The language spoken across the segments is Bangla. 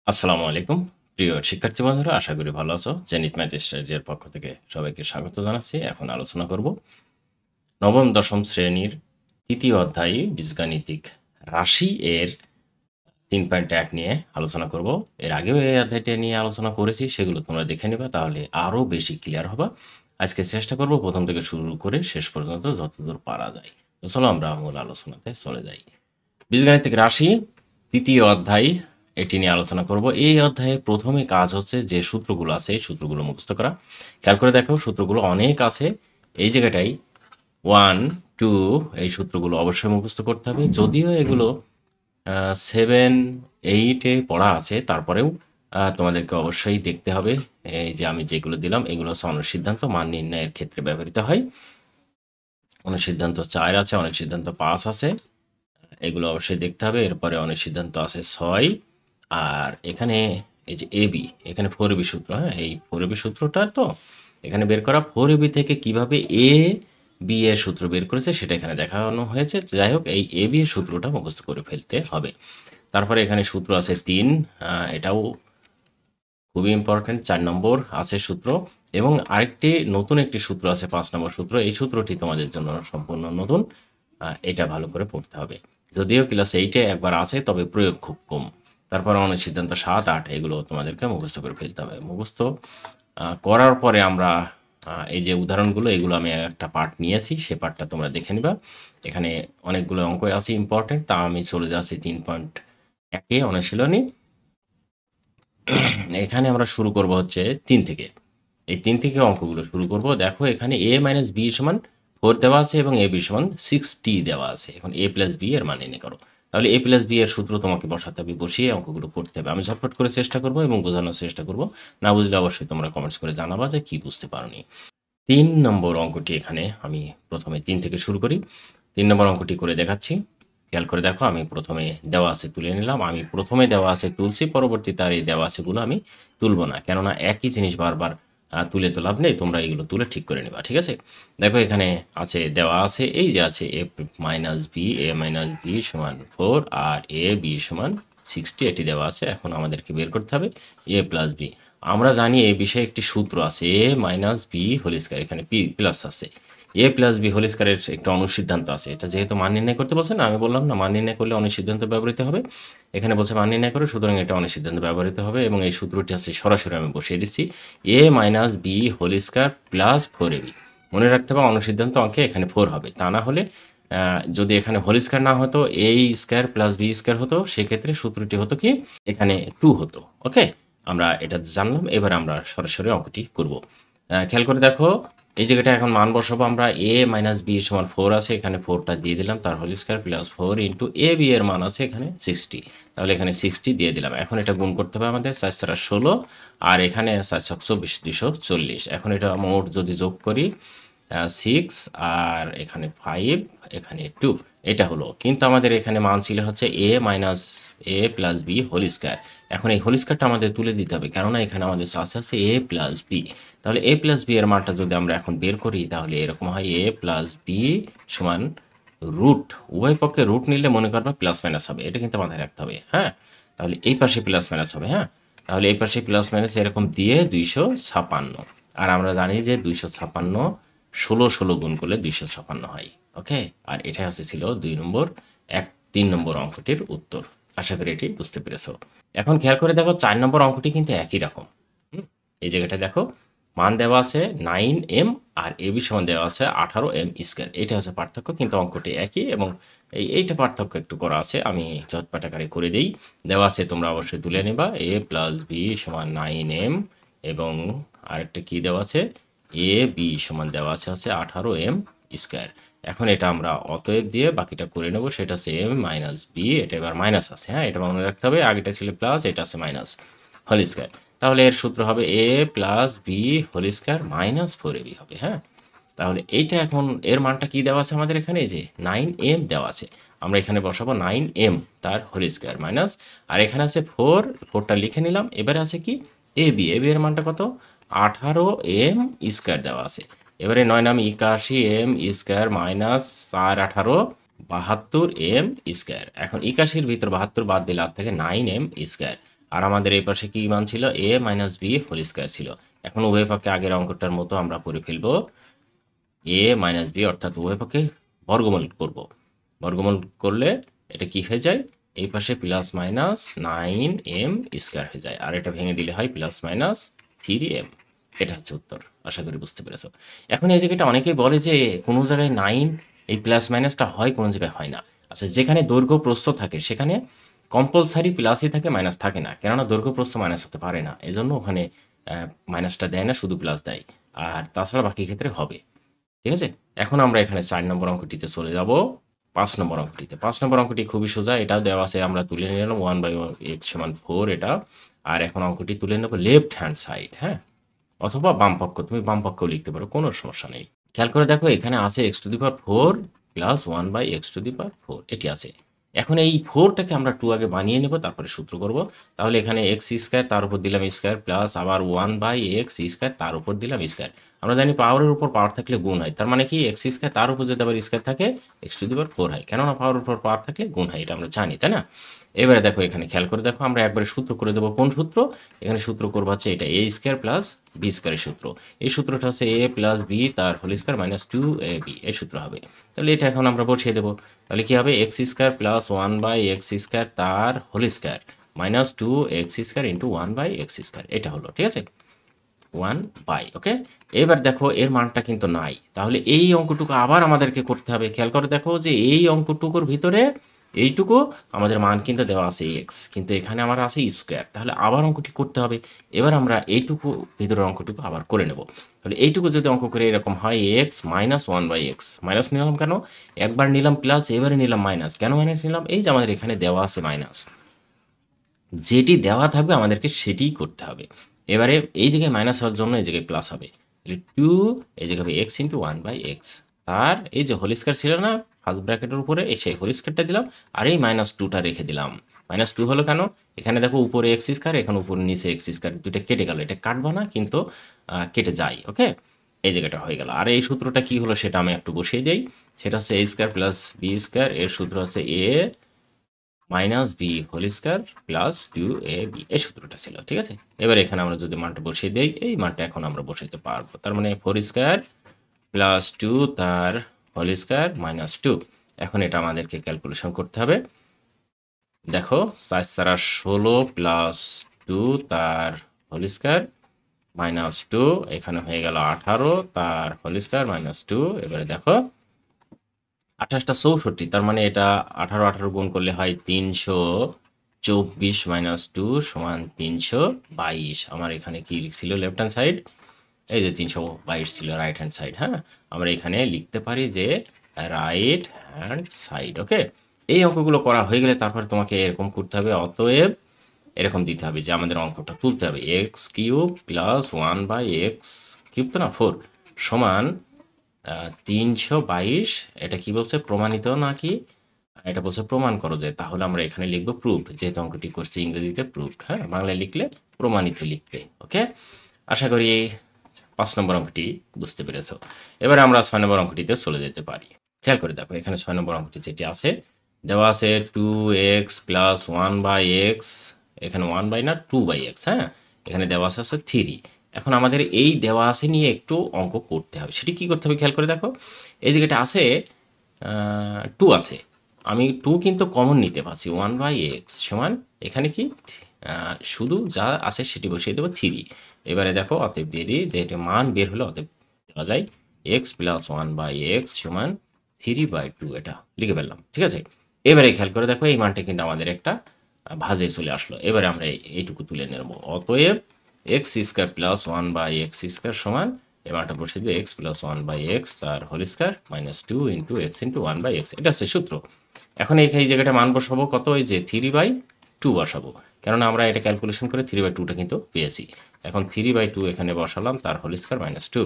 আসসালামু আলাইকুম প্রিয় শিক্ষার্থী বন্ধুরা, আশা করি ভালো আছো। জেনিত ম্যাথ স্টাডির পক্ষ থেকে সবাইকে স্বাগত জানাচ্ছি। এখন আলোচনা করব নবম দশম শ্রেণীর তৃতীয় অধ্যায় বীজগাণিতিক রাশি এর 3.1 নিয়ে আলোচনা করব। এর আগেও এই অধ্যায়টা নিয়ে আলোচনা করেছি, সেগুলো তোমরা দেখে নেবে, তাহলে আরও বেশি ক্লিয়ার হবা। আজকে চেষ্টা করব প্রথম থেকে শুরু করে শেষ পর্যন্ত যতদূর পারা যায়। তো চলো আমরা মূল আলোচনাতে চলে যাই। বীজগাণিতিক রাশি তৃতীয় অধ্যায়, এটি নিয়ে আলোচনা করব। এই অধ্যায়ে প্রথমে কাজ হচ্ছে যে সূত্রগুলো আছে এই সূত্রগুলো মুখস্থ করা। খেয়াল করে দেখো, সূত্রগুলো অনেক আছে। এই জায়গাটাই 1, 2 এই সূত্রগুলো অবশ্যই মুখস্থ করতে হবে। যদিও এগুলো 7, 8-এ পড়া আছে, তারপরেও তোমাদেরকে অবশ্যই দেখতে হবে। এই যে আমি যেগুলো দিলাম এগুলো হচ্ছে অনুসিদ্ধান্ত মান নির্ণয়ের ক্ষেত্রে ব্যবহৃত হয়। অনুসিদ্ধান্ত 4 আছে, অনুসিদ্ধান্ত 5 আছে, এগুলো অবশ্যই দেখতে হবে। এরপরে অনেক সিদ্ধান্ত আছে 6, আর এখানে এই যে এবি, এখানে 4AB সূত্র। হ্যাঁ, এই 4AB সূত্রটা তো এখানে বের করা। 4AB থেকে কিভাবে এ বি এর সূত্র বের করেছে সেটা এখানে দেখানো হয়েছে। যাই হোক, এই এ বি এর সূত্রটা মুখস্থ করে ফেলতে হবে। তারপরে এখানে সূত্র আছে 3, এটাও খুবই ইম্পর্টেন্ট। 4 নম্বর আছে সূত্র, এবং আরেকটি নতুন একটি সূত্র আছে 5 নম্বর সূত্র। এই সূত্রটি তোমাদের জন্য সম্পূর্ণ নতুন, এটা ভালো করে পড়তে হবে। যদিও ক্লাস 8-এ একবার আছে, তবে প্রয়োগ খুব কম। তারপর অনেক সিদ্ধান্ত 7, 8 এগুলো তোমাদেরকে মুখস্থ করে ফেলতে হবে। মুখস্থ করার পরে আমরা এই যে উদাহরণগুলো, এগুলো আমি একটা পার্ট নিয়েছি, সে পার্টটা তোমরা দেখে নিবা। এখানে অনেকগুলো অঙ্ক আছে ইম্পর্টেন্ট, তা আমি চলে যাচ্ছি 3.1-এ অনুশীলনী। এখানে আমরা শুরু করব হচ্ছে 3 থেকে। এই 3 থেকে অঙ্কগুলো শুরু করব। দেখো, এখানে a মাইনাস বি সমান 4 দেওয়া আছে এবং a b সমান 6t দেওয়া আছে। এখন a প্লাস বি এর মান নির্ণয় করো। তাহলে a প্লাস বি এর সূত্র তোমাকে বসাতে হবে, বসিয়ে অঙ্কগুলো করতে হবে। আমি ঝটপট করে চেষ্টা করব এবং বোঝানোর চেষ্টা করব। না বুঝলে অবশ্যই তোমরা কমেন্টস করে জানাবা যে কি বুঝতে পারোনি। 3 নম্বর অঙ্কটি এখানে আমি প্রথমে 3 থেকে শুরু করি। 3 নম্বর অঙ্কটি করে দেখাচ্ছি। খেয়াল করে দেখো, আমি প্রথমে দেওয়া আছে তুলে নিলাম। আমি প্রথমে দেওয়া আছে তুলছি, পরবর্তীতে আর এই দেওয়া আছেগুলো আমি তুলব না, কেননা একই জিনিস বারবার তুলে তো লাভ নেই। তোমরা এগুলো তুলে ঠিক করে নেবা, ঠিক আছে? দেখো, এখানে আছে, দেওয়া আছে, এই যে আছে a minus B, A minus B সমান 4 আর এ বি সমান 60, এটি দেওয়া আছে। এখন আমাদেরকে বের করতে হবে এ প্লাস বি। আমরা জানি এই বিষয়ে একটি সূত্র আছে, এ মাইনাস বি হোল স্কয়ার, এখানে পি প্লাস আছে। এ প্লাস বি হোল স্কয়ারের একটা অনুসিদ্ধান্ত আছে। এটা যেহেতু মান নির্ণয় করতে বলছে না, আমি বললাম না মান নির্ণয় করলে অনুসিদ্ধান্ত ব্যবহৃত হবে। এখানে বলছে মান নির্ণয় করে, সুতরাং এটা অনুসিদ্ধান্ত ব্যবহৃত হবে, এবং এই সূত্রটি আছে সরাসরি আমি বসিয়ে দিচ্ছি, A minus B whole square plus 4ab। মনে রাখতে হবে অনুসিদ্ধান্ত অঙ্কে এখানে 4 হবে, তা না হলে যদি এখানে হোল স্কয়ার না হতো, এ স্কয়ার প্লাস বি স্কয়ার হতো, সেক্ষেত্রে সূত্রটি হতো কি, এখানে 2 হতো। ওকে, আমরা এটা জানলাম। এবার আমরা সরাসরি অঙ্কটি করব। খেয়াল করে দেখো, এই জায়গাটা এখন মান বসাবো আমরা। এ মাইনাস বি সমান 4 আছে, এখানে 4টা দিয়ে দিলাম, তার whole square plus 4 into A B এর মান আছে এখানে 60, তাহলে এখানে 60 দিয়ে দিলাম। এখন এটা গুণ করতে হবে আমাদের, 4 4 16, আর এখানে 4 6 24, 240। এখন এটা মোট যদি যোগ করি 6, আর এখানে 5, এখানে 2, এটা হলো। কিন্তু আমাদের এখানে মান ছিল হচ্ছে এ মাইনাস এ প্লাস বি হোল স্কয়ার। এখন এই হোল স্কয়ারটা আমাদের তুলে দিতে হবে, কেননা এখানে আমাদের চাষ আছে এ প্লাস বি। তাহলে এ প্লাস বি এর মানটা যদি আমরা এখন বের করি, তাহলে এরকম হয় এ প্লাস বি সমান রুট, উভয় পক্ষে রুট নিলে মনে করবে প্লাস মাইনাস হবে, এটা কিন্তু মাথায় রাখতে হবে। হ্যাঁ, তাহলে এই পাশে প্লাস মাইনাস হবে। হ্যাঁ, তাহলে এই পাশে প্লাস মাইনাস এরকম দিয়ে 256, আর আমরা জানি যে 256 16 16 গুণ করলে 256 হয়। ওকে, আর এটা হচ্ছে ছিল 3 নম্বর অঙ্কটির উত্তর। আশা করি এটি বুঝতে পেরেছো। এখন খেয়াল করে দেখো, 4 নম্বর অঙ্কটি কিন্তু একই রকম। এই জায়গাটা দেখো, মান দেওয়া আছে 9m আর এবি সমান দেওয়া আছে 18m স্কয়ার। এটা হচ্ছে পার্থক্য, কিন্তু অঙ্কটি একই, এবং এইটা পার্থক্য একটু করা আছে, আমি ঝটপট আকারে করে দিই। দেওয়া আছে, তোমরা অবশ্যই তুলে নেবা, a প্লাস বি সমান 9m, এবং আরেকটা কি দেওয়া আছে, এ বি সমান দেওয়া আছে 18m স্কয়ার। এখন এটা আমরা অতএব দিয়ে বাকিটা করে নেব, সেটা হচ্ছে এম মাইনাস বি, এটা এবার মাইনাস আছে। হ্যাঁ, এটা মনে রাখতে হবে, আগেটা ছিল প্লাস, এটা আছে মাইনাস হোল স্কয়ার। তাহলে এর সূত্র হবে A plus B whole square minus 4ab হবে। হ্যাঁ, তাহলে এইটা এখন এর মানটা কি দেওয়া আছে আমাদের এখানে, যে 9m দেওয়া আছে, আমরা এখানে বসাবো 9m তার হোল স্কয়ার মাইনাস, আর এখানে আছে 4টা লিখে নিলাম। এবারে আছে কি, এবি এর মানটা কত, 18m স্কয়ার দেওয়া আছে। এবারে 9 নাম 81m square minus 4 18 72m square. এখন 81-র ভিতর 72 বাদ দিলে আর থাকে 9m স্কয়ার। আর আমাদের এই পাশে কি মান ছিল, এ মাইনাস বি হোল স্কোয়ার ছিল। এখন উভয় পক্ষে আগের অঙ্কটার মতো আমরা করে ফেলবো এ মাইনাস বি, অর্থাৎ উভয় পক্ষে বর্গমূল করব। বর্গমূল করলে এটা কি হয়ে যায়, এই পাশে প্লাস মাইনাস 9m স্কোয়ার হয়ে যায়, আর এটা ভেঙে দিলে হয় প্লাস মাইনাস 3m। এটা হচ্ছে উত্তর। আশা করি বুঝতে পেরেছো। এখন এই জায়গাটা অনেকেই বলে যে কোনো জায়গায় 9 এই প্লাস মাইনাসটা হয়, কোনো জায়গায় হয় না। আচ্ছা, যেখানে দৈর্ঘ্য প্রস্থ থাকে সেখানে কম্পালসারি প্লাসই থাকে, মাইনাস থাকে না, কেননা দৈর্ঘ্য প্রস্থ মাইনাস হতে পারে না, এজন্য ওখানে মাইনাসটা দেয় না, শুধু প্লাস দেয়। আর তাছাড়া বাকি ক্ষেত্রে হবে। ঠিক আছে, এখন আমরা এখানে 4 নম্বর অঙ্কটিতে চলে যাব। 5 নম্বর অঙ্কটিতে, 5 নম্বর অঙ্কটি খুবই সোজা, এটাও দেওয়া আছে, আমরা তুলে নিলাম 1/x সমান 4 এটা। আর এখন অঙ্কটি তুলে নেব লেফট হ্যান্ড সাইড, হ্যাঁ, অথবা বাম পক্ষ, তুমি বাম পক্ষও লিখতে পারো, কোনো সমস্যা নেই। খেয়াল করে দেখো, এখানে আছে x⁴ প্লাস 1/x⁴, এটি আছে। এখন এই 4টাকে আমরা 2 আগে বানিয়ে নেব, তারপরে সূত্র করব। তাহলে এখানে x² তার উপর দিলাম স্কোয়ার, প্লাস আবার 1/x² তার উপর দিলাম স্কোয়ার। আমরা জানি পাওয়ারের উপর পাওয়ার থাকলে গুণ হয়, তার মানে কি x² তার উপর যদি আবার স্কোয়ার থাকে x⁴ হয়, কেননা পাওয়ারের উপর পাওয়ার থাকলে গুণ হয়, এটা আমরা জানি, তাই না? এবারে দেখো, এখানে খেয়াল করে দেখো, আমরা একবারে সূত্র করে দেবো। কোন সূত্র? এখানে সূত্র করবো হচ্ছে এটা a² প্লাস b² সূত্র। এই সূত্রটা হচ্ছে a প্লাস বি তার হোল স্কোয়ার মাইনাস 2ab, এই সূত্র হবে। তাহলে এটা এখন আমরা বসিয়ে দেবো। তাহলে কি হবে, x² প্লাস 1/x² তার whole square minus 2x² into 1/x², এটা হলো, ঠিক আছে, 1/, ওকে। এবার দেখো এর মানটা কিন্তু নাই, তাহলে এই অঙ্কটুকু আবার আমাদেরকে করতে হবে। খেয়াল করে দেখো যে এই অঙ্কটুকুর ভিতরে এইটুকু আমাদের মান কিন্তু দেওয়া আছে x, কিন্তু এখানে আমার আছে স্কোয়ার, তাহলে আবার অঙ্কটি করতে হবে। এবার আমরা এইটুকু ভিতরের অঙ্কটুকু আবার করে নেব। তাহলে এইটুকু যদি অঙ্ক করে এরকম হয় x মাইনাস 1/x, মাইনাস নিলাম কেন, একবার নিলাম প্লাস, এবারে নিলাম মাইনাস। কেন মাইনাস নিলাম, এই যে আমাদের এখানে দেওয়া আছে মাইনাস, যেটি দেওয়া থাকবে আমাদেরকে সেটিই করতে হবে। এবারে এই জায়গায় মাইনাস হওয়ার জন্য এই জায়গায় প্লাস হবে, তাহলে 2 এই জায়গায় হবে x ইন্টু 1/x, তার এই যে হোল স্কোয়ার ছিল না ফার্স্ট ব্র্যাকেটের উপরে, এই সেই হোল স্কোয়ারটা দিলাম, আর এই -2টা রেখে দিলাম। -2 হলো কেন, এখানে দেখো উপরে x², এখানে উপরে নিচে x², দুটো কেটে গেল, এটা কাটবো না কিন্তু কেটে যায়, ওকে। এই জায়গাটা হয়ে গেল। আর এই সূত্রটা কি হলো সেটা আমি একটু বসিয়ে দিই। সেটা হচ্ছে a² প্লাস b², এর সূত্র হচ্ছে a minus B whole square plus 2ab, এই সূত্রটা ছিল, ঠিক আছে। এবার এখানে আমরা যদি মানটা বসিয়ে দিই, এই মানটা এখন আমরা বসাইতে পারবো। তার মানে 4² প্লাস 2 তার হোল স্কোয়ার মাইনাস 2। এখন এটা আমাদেরকে ক্যালকুলেশন করতে হবে। দেখো 4×4 = 16 প্লাস 2 তার হোল স্কোয়ার মাইনাস 2, এখানে হয়ে গেল 18 তার হোল স্কোয়ার মাইনাস 2। এবারে দেখো 28টা 64, তার মানে এটা 18 গুণ করলে হয় 324 মাইনাস 2 সমান 322। আমার এখানে কি লিখছিল লেফট হ্যান্ড সাইড, এই যে 322 ছিল রাইট হ্যান্ড সাইড, হ্যাঁ, আমরা এখানে লিখতে পারি যে রাইট হ্যান্ড সাইড, ওকে। এই অঙ্কগুলো করা হয়ে গেলে তারপর তোমাকে এরকম করতে হবে, অতএব এরকম দিতে হবে যে আমাদের অঙ্কটা তুলতে হবে x³ প্লাস 1/x³ তো না 4 সমান 322। এটা কি বলছে, প্রমাণিত নাকি, এটা বলছে প্রমাণ করো যে, তাহলে আমরা এখানে লিখবো প্রুভড, যেহেতু অঙ্কটি করছি ইংরেজিতে প্রুভড, হ্যাঁ, বাংলায় লিখলে প্রমাণিত লিখতে, ওকে। আশা করি 5 নম্বর অঙ্কটি বুঝতে পেরেছো। এবার আমরা 6 নম্বর অঙ্কটিতে চলে যেতে পারি। খেয়াল করে দেখো, এখানে 6 নম্বর অঙ্কটি যেটি আছে, দেওয়া আছে 2x প্লাস 1/x, এখানে 1/, না 2/x, হ্যাঁ, এখানে দেওয়া আছে 3। এখন আমাদের এই দেওয়া আছে নিয়ে একটু অঙ্ক করতে হবে। সেটি কি করতে হবে, খেয়াল করে দেখো, এই জায়গাটা আছে 2 আছে, আমি 2 কিন্তু কমন নিতে পারছি, 1/x সমান এখানে কি শুধু যা আছে সেটি বসিয়ে দেবো 3। এবারে দেখো অতএব দিয়ে দিই, যে এটা মান বের হলো, অতএব দেওয়া যায় x প্লাস 1/x সমান 3/2, এটা লিখে ফেললাম, ঠিক আছে। এবারে খেয়াল করে দেখো, এই মানটা কিন্তু আমাদের একটা ভাজে চলে আসলো। এবারে আমরা এইটুকু তুলে নেব, অতএব x² প্লাস 1/x² সমান, এবারটা বসে দিই x প্লাস 1/x তার whole square minus 2 into x into 1/x, এটা হচ্ছে সূত্র। এখন এই জায়গাটা মান বসাবো কত, ওই যে 3/2 বসাবো, কেননা আমরা এটা ক্যালকুলেশন করে 3/2টা কিন্তু পেয়েছি। এখন 3/2 এখানে বসালাম, তার হোল স্কোয়ার মাইনাস 2।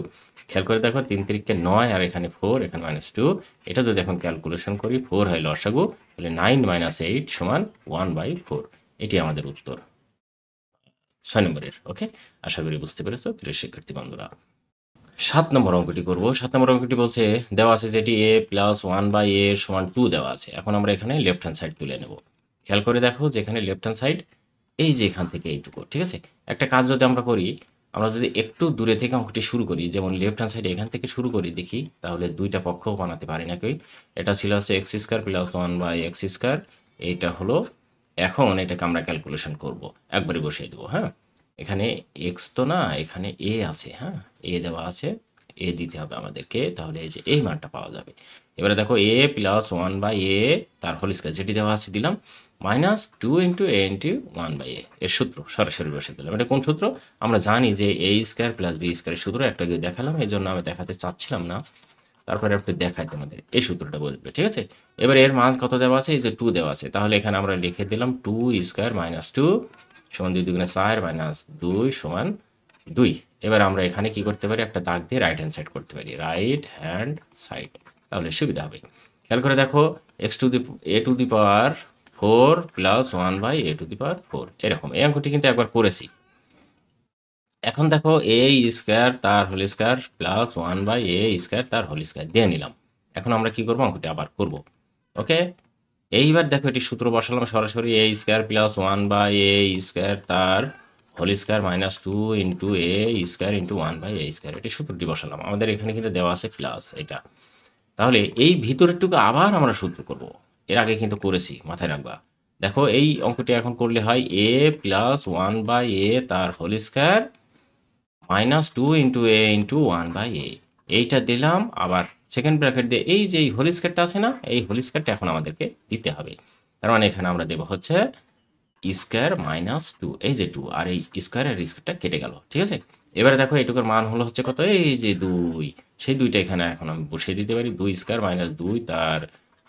খেয়াল করে দেখো 3 × 3 = 9, আর এখানে 4, এখানে -2। এটা যদি এখন ক্যালকুলেশন করি 4 হয় লসাগু, তাহলে 9 - 8 সমান 1/4। এটি আমাদের উত্তর 6 নম্বরের, ওকে। আশা করি বুঝতে পেরেছো প্রিয় শিক্ষার্থী বন্ধুরা। 7 নম্বর অঙ্কটি করব। 7 নম্বর অঙ্কটি বলছে, দেওয়া আছে যেটি a প্লাস 1/a সমান 2 দেওয়া আছে। এখন আমরা এখানে লেফট হ্যান্ড সাইড তুলে নেব। খেয়াল করে দেখো, যেখানে লেফট হ্যান্ড সাইড এই যে এখান থেকে এইটুকু, ঠিক আছে? একটা কাজ যদি আমরা করি, আমরা যদি একটু দূরে থেকে অঙ্কটি শুরু করি, যেমন লেফট হ্যান্ড সাইডে এখান থেকে শুরু করি দেখি, তাহলে ২ টা পক্ষও বানাতে পারি নাকি? এটা ছিল হচ্ছে x² + 1/x²। এইটা হলো, এখন এটাকে আমরা ক্যালকুলেশন করব। একবারে বসিয়ে দেব, হ্যাঁ? এখানে x তো না, এখানে a আছে, হ্যাঁ? a দেওয়া আছে, a দিতে হবে আমাদেরকে। তাহলে এই যে এই মানটা পাওয়া যাবে। এবারে দেখো a + 1/a তার হোল স্কয়ার যেটি দেওয়া আছে দিলাম, -2 × a × 1/a এর সূত্র সরাসরি বসিয়ে দিলাম। এটা কোন সূত্র? আমরা জানি যে a² + b² এর সূত্র, একটু আগে দেখালাম, এজন্য আমি দেখাতে চাচ্ছিলাম না। তারপরে একটু দেখাই তোমাদের, এই সূত্রটা বসবে, ঠিক আছে? এবার এর মান কত দেওয়া আছে? এই যে 2 দেওয়া আছে। তাহলে এখানে আমরা লিখে দিলাম 2² - 2 = 2 × 2 = 4 - 2 = 2। এবার আমরা এখানে কি করতে পারি? একটা দাগ দিয়ে রাইট হ্যান্ড সাইড করতে পারি, রাইট হ্যান্ড সাইড, তাহলে সুবিধা হবে। খেয়াল করে দেখো, a⁴ + 1/a⁴ এরকম। এই অঙ্কটি কিন্তু একবার করেছি। এখন দেখো a² তার হোল স্কয়ার + 1/a² তার হোল স্কয়ার দিয়ে নিলাম। এখন আমরা কি করব? অঙ্কটি আবার করব। ওকে? এইবার দেখো এটি সূত্র বসালাম সরাসরি, a² + 1/a² তার হোল স্কয়ার -2 × a² × 1/a²। এটি সূত্রটি বসালাম। আমাদের এখানে কিন্তু দেওয়া আছে প্লাস এটা। তাহলে এই ভিতরেরটুকু আবার আমরা সূত্র করব। এর আগে কিন্তু করেছি, মাথায় রাখবা। দেখো এই অঙ্কটি এখন করলে হয় a + 1/a তার হোল স্কয়ার -2 × a × 1/a। এইটা দিলাম, আবার সেকেন্ড ব্র্যাকেট দিয়ে এই যে এই হোল স্কয়ারটা আছে না, এই হোল স্কয়ারটা এখন আমাদেরকে দিতে হবে। তার মানে এখানে আমরা দেব হচ্ছে স্কয়ার -2, এই যে 2, আর এই স্কয়ার আর স্কয়ারটা কেটে গেল, ঠিক আছে? এবারে দেখো এইটুকুর মান হলো হচ্ছে কত? এই যে 2, সেই 2টা এখানে এখন আমি বসিয়ে দিতে পারি। 2² - 2 তার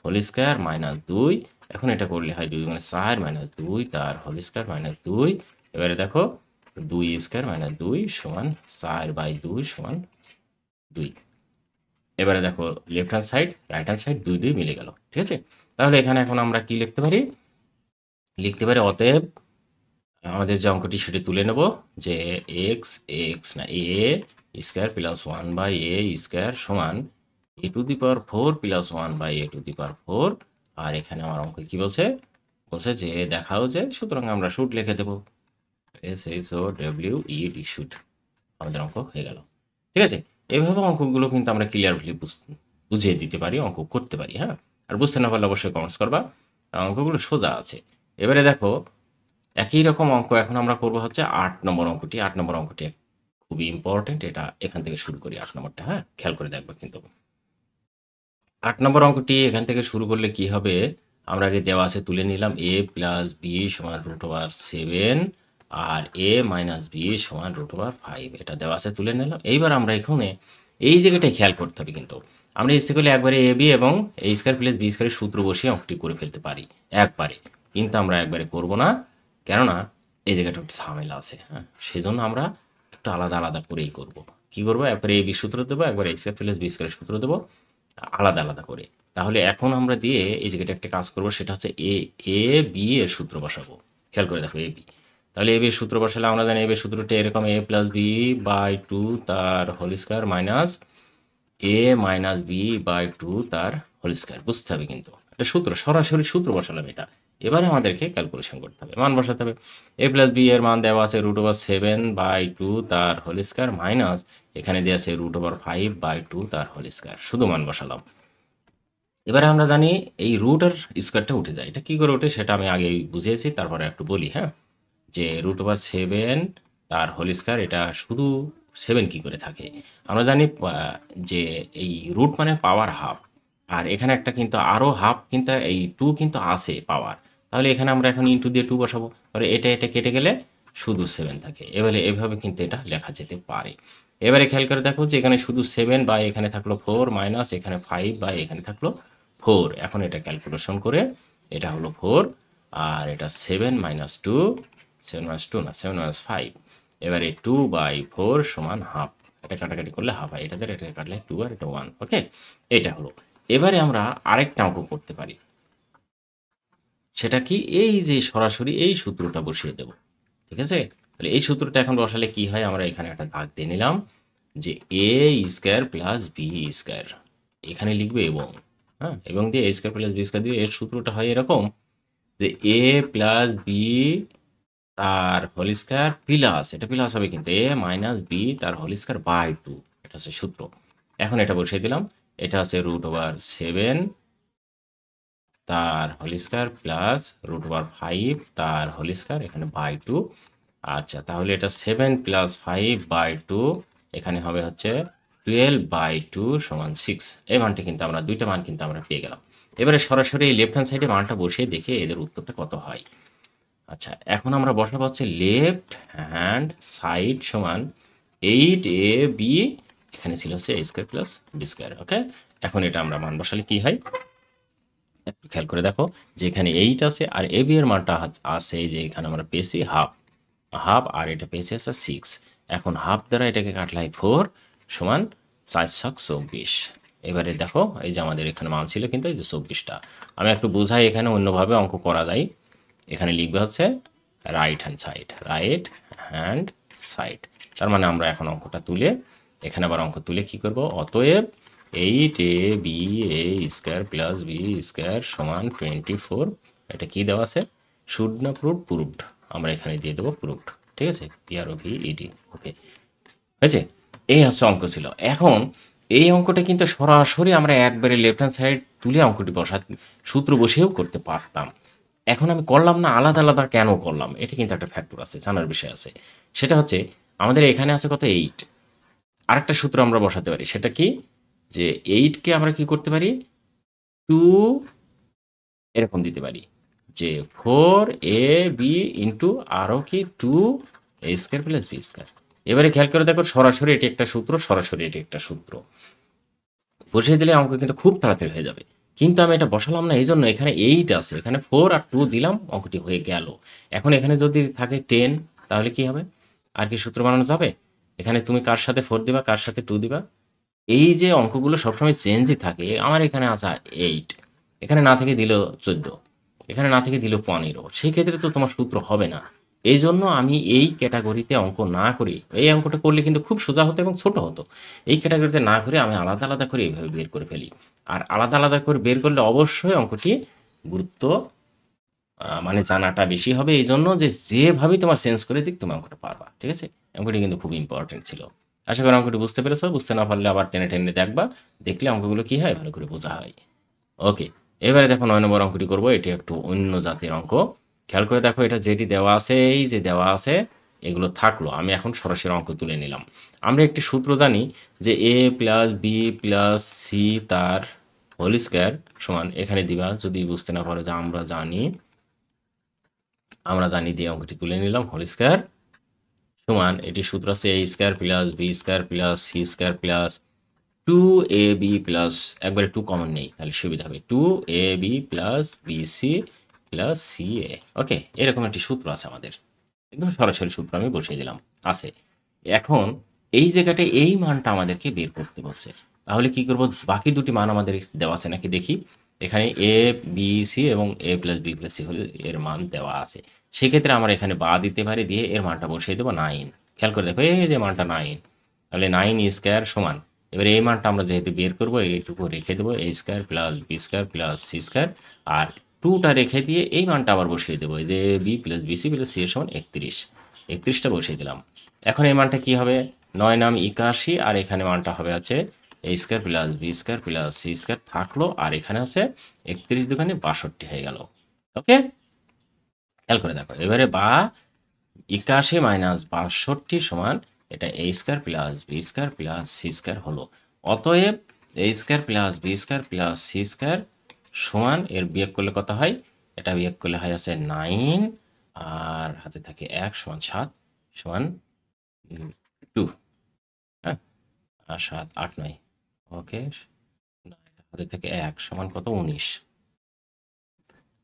হোল স্কয়ার -2। এখন এটা করলে হয় 2 × 4 - 2 তার হোল স্কয়ার -2। এবারে দেখো 2² - 2 = 4/2 = 2। এবারে দেখো left hand side, right hand side 2 মিলে গেল, ঠিক আছে? তাহলে এখানে এখন আমরা কি লিখতে পারি? লিখতে পারি অতএব আমাদের যে অঙ্কটি সেটি তুলে নেব, যে a² + 1/a² সমান a⁴ + 1/a⁴। আর এখানে আমার অঙ্ক কি বলছে? বলছে যে দেখাও যে, সুতরাং আমরা শুড লিখে দেব, SHOWED শুড। আমাদের অঙ্ক হয়ে গেল, ঠিক আছে? এভাবে অঙ্কগুলো কিন্তু আমরা ক্লিয়ারলি বুঝিয়ে দিতে পারি, অঙ্ক করতে পারি, হ্যাঁ? আর বুঝতে না পারলে অবশ্যই কমেন্টস করবা। অঙ্কগুলো সোজা আছে। এবারে দেখো একই রকম অঙ্ক এখন আমরা করব হচ্ছে 8 নম্বর অঙ্কটি। 8 নম্বর অঙ্কটি খুবই ইম্পর্টেন্ট। এটা এখান থেকে শুরু করি 8 নম্বরটা, হ্যাঁ? খেয়াল করে দেখবা কিন্তু। 8 নম্বর অঙ্কটি এখান থেকে শুরু করলে কি হবে? আমরা আগে দেওয়া আছে তুলে নিলাম a + b = √7 R a - b = √5। এটা দেওয়া আছে তুলে নিলাম। এইবার আমরা এখানে এই জায়গাটায় খেয়াল করতে হবে কিন্তু। আমরা ইচ্ছে করলে একবারে ab এবং a² + b² এর সূত্র বসিয়ে অঙ্কটি করে ফেলতে পারি একবারে। কিন্তু আমরা একবারে করব না। কেননা এই জায়গাটা একটু ঝামেলা আছে, হ্যাঁ? সেজন্য আমরা একটু আলাদা, আলাদা করেই করব। কি করব? একবারে ab সূত্র দেবো, একবারে a² + b² এর সূত্র দেবো, আলাদা, আলাদা করে। তাহলে এখন আমরা দিয়ে এই জায়গাটা একটা কাজ করব, সেটা হচ্ছে ab এর সূত্র বসাবো। খেয়াল করে দেখো ab। তাহলে ab এর সূত্র বসালে আমরা জানি ab এর সূত্রটা এরকম, a + b/2 তার whole square minus a - b/2 তার হোল স্কয়ার। বুঝতে হবে কিন্তু। এটা সূত্র, সরাসরি সূত্র বসালাম এটা। এবারে আমাদেরকে ক্যালকুলেশন করতে হবে, মান বসাতে হবে। a + b এর মান দেওয়া আছে √7/2 তার হোল স্কয়ার মাইনাস এখানে দেওয়া আছে √5/2 তার হোল স্কয়ার। শুধু মান বসালাম। এবারে আমরা জানি এই রুট আর স্কয়ারটা উঠে যায়। এটা কি করে ওঠে সেটা আমি আগেই বুঝিয়েছি, তারপরে একটু বলি, হ্যাঁ? যে √7 তার হোল স্কয়ার, এটা শুধু 7 কি করে থাকে? আমরা জানি যে এই রুট মানে পাওয়ার হাফ। আর এখানে একটা কিন্তু আরও হাফ কিন্তু এই 2 কিন্তু আছে পাওয়ার। তাহলে এখানে আমরা এখন ইনটু দিয়ে 2 বসাবো। তাহলে এটা কেটে গেলে শুধু 7 থাকে। এবারে এভাবে কিন্তু এটা লেখা যেতে পারে। এবারে খেয়াল করে দেখো যে এখানে শুধু 7 বা এখানে থাকলো 4 মাইনাস এখানে 5 বা এখানে থাকলো 4। এখন এটা ক্যালকুলেশন করে এটা হলো 4 আর এটা 7 - 2, 7 - 2 না, 7 - 5। এবারে 2/4 সমান হাফ। এটা কাটাকাটি করলে হাফ হয়। এটা কাটলে 2 আর এটা 1। ওকে? এটা হলো। এবারে আমরা আরেকটা অঙ্ক করতে পারি। সেটা কি? এই যে সরাসরি এই সূত্রটা বসিয়ে দেব। ঠিক আছে? তাহলে এই সূত্রটা এখন বসালে কি হয়? আমরা এখানে একটা দাগ দিয়ে নিলাম যে a² + b²। এখানে লিখবে এবং, হ্যাঁ? এবং দিয়ে a² + b² দিয়ে এর সূত্রটা হয় এরকম যে a + b তার হোল স্কয়ার প্লাস, এটা প্লাস হবে কিন্তু এ মাইনাস বি তার হোল স্কয়ার বাই 2, এটা হচ্ছে সূত্র। এখন এটা বসিয়ে দিলাম, এটা হচ্ছে √7 তার হোল স্কয়ার প্লাস √5 তার হোল স্কয়ার এখানে বাই 2। আচ্ছা, তাহলে এটা 7 প্লাস 5 বাই 2 এখানে হবে হচ্ছে 12 বাই 2 সমান 6। এই মানটি কিন্তু আমরা, দুইটা মান কিন্তু আমরা পেয়ে গেলাম। এবারে সরাসরি এই লেফট হ্যান্ড সাইডে মানটা বসিয়ে দেখে এদের উত্তরটা কত হয়। আচ্ছা, এখন আমরা বসাবো হচ্ছে লেফট হ্যান্ড সাইড সমান 8ab, এখানে ছিল হচ্ছে a square plus b square. Okay, এখন এটা আমরা মান বসালে কি হয় একটু খেয়াল করে দেখো, যে এখানে 8 আছে আর ab এর মানটা আছে যে এখানে আমরা পেয়েছি হাফ, হাফ আর এটা পেয়েছি আছে 6। এখন হাফ দ্বারা এটাকে কাটলে হয় 4 সমান 424। এবারে দেখো এই যে আমাদের এখানে মান ছিল কিন্তু এই যে 24টা। আমি একটু বোঝাই, এখানে অন্যভাবে অঙ্ক করা যায়। এখানে লিখবে হচ্ছে right hand side, right hand side. তার মানে আমরা এখন অঙ্কটা তুলে, এখানে আবার অঙ্ক তুলে কি করব, অতএব 8ab a square plus b square সমান 24। এটা কি দেওয়া আছে, শুড না প্রুভড, প্রুভড। আমরা এখানে দিয়ে দেবো প্রুভড, ঠিক আছে, PROVED। ওকে, হয়েছে। এই হচ্ছে অঙ্ক ছিল। এখন এই অঙ্কটা কিন্তু সরাসরি আমরা একবারে লেফট হ্যান্ড সাইড তুলে অঙ্কটি সূত্র বসেও করতে পারতাম। এখন আমি করলাম না, আলাদা আলাদা কেন করলাম, এটা কিন্তু একটা ফ্যাক্টর আছে, জানার বিষয় আছে। সেটা হচ্ছে আমাদের এখানে আছে কত 8, আরেকটা সূত্র আমরা বসাতে পারি। সেটা কি, যে 8কে আমরা কি করতে পারি 2 এরকম দিতে পারি, যে 4ab ইন্টু আরও কি 2a square plus b square. এবারে খেয়াল করে দেখো, সরাসরি এটি একটা সূত্র, সরাসরি এটি একটা সূত্র বসিয়ে দিলে অঙ্ক কিন্তু খুব তাড়াতাড়ি হয়ে যাবে। কিন্তু আমি এটা বসালাম না, এই জন্য এখানে 8 আছে, এখানে 4 আর 2 দিলাম, অঙ্কটি হয়ে গেল। এখন এখানে যদি থাকে 10, তাহলে কি হবে, আর কি সূত্র বানানো যাবে? এখানে তুমি কার সাথে 4 দিবা, কার সাথে 2 দিবা, এই যে অঙ্কগুলো সবসময় চেঞ্জই থাকে। আমার এখানে আছে 8, এখানে না থেকে দিল 14, এখানে না থেকে দিল 15, সেই ক্ষেত্রে তো তোমার সূত্র হবে না। এই জন্য আমি এই ক্যাটাগরিতে অঙ্ক না করি, এই অঙ্কটা করলে কিন্তু খুব সোজা হতো এবং ছোট হতো। এই ক্যাটাগরিতে না করে আমি আলাদা আলাদা করে এইভাবে বের করে ফেলি। আর আলাদা আলাদা করে বের করলে অবশ্যই অঙ্কটি গুরুত্ব মানে জানাটা বেশি হবে, এই জন্য যে যেভাবেই তোমার চেঞ্জ করে দিক তুমি অঙ্কটা পারবা, ঠিক আছে। অঙ্কটি কিন্তু খুব ইম্পর্টেন্ট ছিল। আশা করি অঙ্কটি বুঝতে পেরেছো, বুঝতে না পারলে আবার টেনে টেনে দেখবা, দেখলে অঙ্কগুলো কী হয় ভালো করে বোঝা হয়। ওকে, এবারে দেখো 9 নম্বর অঙ্কটি করবো। এটি একটু অন্য জাতের অঙ্ক। খেয়াল করে দেখো, এটা যেটি দেওয়া আছে, এই যে দেওয়া আছে এগুলো থাকলো, আমি এখন সরাসরি অঙ্ক তুলে নিলাম। আমরা একটি সূত্র জানি যে a plus B plus C তার হোল স্কয়ার সমান, এখানে দিবা যদি বুঝতে না পারো, যে আমরা জানি দিয়ে অঙ্কটি তুলে নিলাম, হোল স্কয়ার সমান, এটি সূত্র আছে a square plus B square plus C square plus 2ab plus, একবারে 2 কমন নেই তাহলে সুবিধা হবে, 2ab plus BC plus CA. Okay, এরকম একটি সূত্র আছে আমাদের, একদম সরাসরি সূত্র আমি বসিয়ে দিলাম আছে। এখন এই জায়গাটায় এই মানটা আমাদেরকে বের করতে বলছে, তাহলে কি করব, বাকি দুটি মান আমাদের দেওয়া আছে নাকি দেখি। এখানে এ বি সি এবং এ প্লাস বি প্লাস সি হলে এর মান দেওয়া আছে, সেক্ষেত্রে আমরা এখানে বা দিতে পারি, দিয়ে এর মানটা বসিয়ে দেবো 9। খেয়াল করে দেখো, এই যে মানটা 9, তাহলে 9 স্কয়ার সমান, এবার এই মানটা আমরা যেহেতু বের করবো এইটুকু রেখে দেবো, a square plus B square plus C square, আর 2টা রেখে দিয়ে এই মানটা আবার বসিয়ে দেবো, যে B plus BC plus C এর সমান 31, 31টা বসিয়ে দিলাম। এখন এই মানটা কি হবে, 9 নাম 81, আর এখানে মানটা হবে আছে a square plus B square plus C square থাকলো, আর এখানে আছে 31 দুখানে 62 হয়ে গেল। ওকে, খেয়াল করে দেখো, এবারে বা 81 মাইনাস 62 সমান, এটা a square plus B square plus C square হলো। অতএব a square plus B square plus C square সমান, এর বিয়োগ করলে কত হয়, এটা বিয়োগ করলে হয় আছে 9, আর হাতে থাকে 1 সমান 7 সমান 2, হ্যাঁ, আর 7 8 9, ওকে, হাতে থেকে 1 সমান কত 19।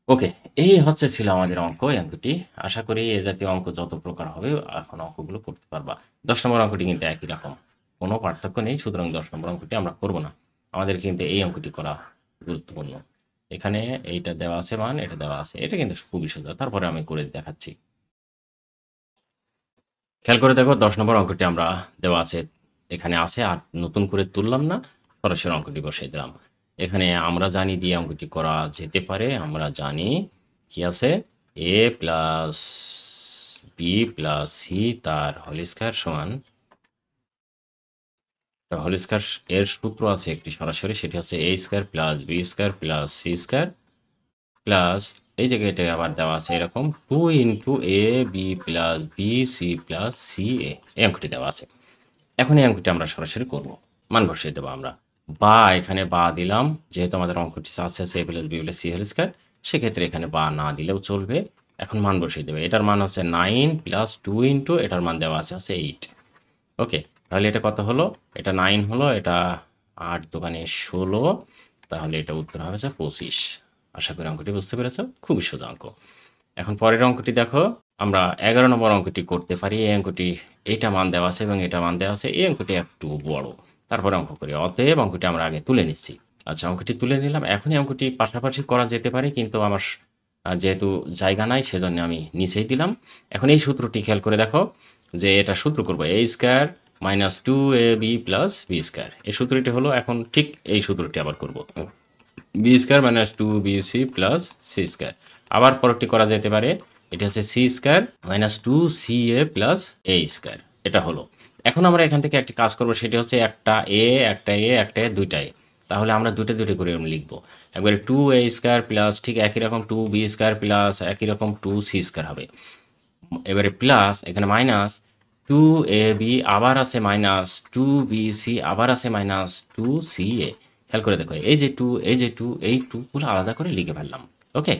ওকে, এই হচ্ছে ছিল আমাদের অঙ্ক, এই অঙ্কটি। আশা করি এ জাতীয় অঙ্ক যত প্রকার হবে এখন অঙ্কগুলো করতে পারবা। 10 নম্বর অঙ্কটি কিন্তু একই রকম, কোনো পার্থক্য নেই, সুতরাং 10 নম্বর অঙ্কটি আমরা করব না। আমাদের কিন্তু এই অঙ্কটি করা গুরুত্বপূর্ণ। এখানে এইটা দেওয়া আছে মান, এটা দেওয়া আছে, এটা কিন্তু খুবই সোজা, তারপরে আমি করে দেখাচ্ছি। খেয়াল করে দেখো, 10 নম্বর অঙ্কটি আমরা দেওয়া আছে, এখানে আছে, আর নতুন করে তুললাম না, সরাসরি অঙ্কটি বসিয়ে দিলাম। এখানে আমরা জানি দিয়ে অঙ্কটি করা যেতে পারে, আমরা জানি কি আছে, a plus B plus C তার হোল স্কয়ার সমান হোল স্কয়ার এর সূত্র আছে একটি সরাসরি, সেটি হচ্ছে A square plus B square plus C square plus এই জায়গায় এটা আবার দেওয়া আছে এরকম 2 into A B plus B C plus C A, এই অঙ্কটি দেওয়া আছে। এখন এই অঙ্কটি আমরা সরাসরি করব, মান বসিয়ে দেবো আমরা। বা এখানে বা দিলাম, যেহেতু আমাদের অঙ্কটি আছে A plus B plus C whole square, সেক্ষেত্রে এখানে বা না দিলেও চলবে। এখন মান বসিয়ে দেবে, এটার মান হচ্ছে 9 প্লাস 2 ইন্টু এটার মান দেওয়া আছে 8। ওকে, তাহলে এটা কত হলো? এটা 9 হলো, এটা 8 দোকানে 16, তাহলে এটা উত্তর হবে 25। আশা করি অঙ্কটি বুঝতে পেরেছো, খুবই সোজা অঙ্ক। এখন পরের অঙ্কটি দেখো, আমরা 11 নম্বর অঙ্কটি করতে পারি। এই অঙ্কটি এটা মান দেওয়া আছে এবং এটা মান দেওয়া আছে, এই অঙ্কটি একটু বড়, তারপরে অঙ্ক করি। অতএব অঙ্কটি আমরা আগে তুলে নিচ্ছি। আচ্ছা, অঙ্কটি তুলে নিলাম। এখনই অঙ্কটি পাশাপাশি করা যেতে পারে, কিন্তু আমার যেহেতু জায়গা নাই সেজন্য আমি নিচেই দিলাম। এখন এই সূত্রটি খেয়াল করে দেখো, যে এটা সূত্র করবো A square minus 2ab plus B square. এই সূত্রটি হলো, এখন ঠিক এই সূত্রটি আবার করব, B square minus 2bc plus C square. আবার পরটি করা যেতে পারে, এটা হচ্ছে C square minus 2ca plus A square. এটা হলো। এখন আমরা এখান থেকে একটি কাজ করব, সেটি হচ্ছে একটা এ একটা এ একটা এ দুইটা এ, তাহলে আমরা দুটো দুটো করে লিখবো। একবারে 2a স্কয়ার প্লাস ঠিক একই রকম 2b স্কয়ার প্লাস একই রকম 2c স্কয়ার হবে। এবারে প্লাস এখানে মাইনাস 2ab আবার আছে মাইনাস 2bc আবার আছে মাইনাস 2ca। খেয়াল করে দেখো, এই যে 2 এই যে 2 এই 2গুলো আলাদা করে লিখে ফেললাম। ওকে,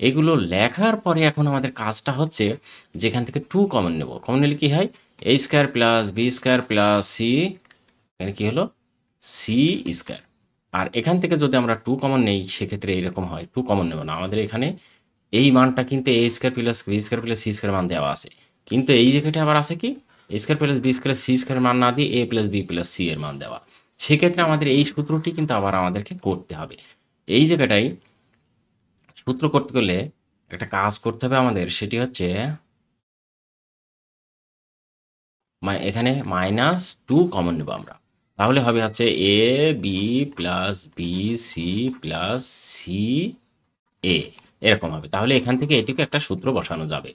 এইগুলো লেখার পরে এখন আমাদের কাজটা হচ্ছে যেখান থেকে 2 কমন নেব। কমন নিলে কি হয়? a square plus B square plus C, এখানে কি হলো? C square. আর এখান থেকে যদি আমরা 2 কমন নেই, সেক্ষেত্রে এরকম হয়। 2 কমন নেব না, আমাদের এখানে এই মানটা কিন্তু A square plus B square plus C square মান দেওয়া আছে, কিন্তু এই জায়গাটা আবার আছে কি A square plus B square C square মান না দিয়ে A plus B plus C এর মান দেওয়া। সেক্ষেত্রে আমাদের এই সূত্রটি কিন্তু আবার আমাদেরকে করতে হবে। এই জায়গাটাই সূত্র করতে গেলে একটা কাজ করতে হবে আমাদের, সেটি হচ্ছে এখানে মাইনাস 2 কমন নেব আমরা, তাহলে হবে হচ্ছে A B plus B C plus C A, এরকম হবে। তাহলে এখান থেকে এটুকু একটা সূত্র বসানো যাবে।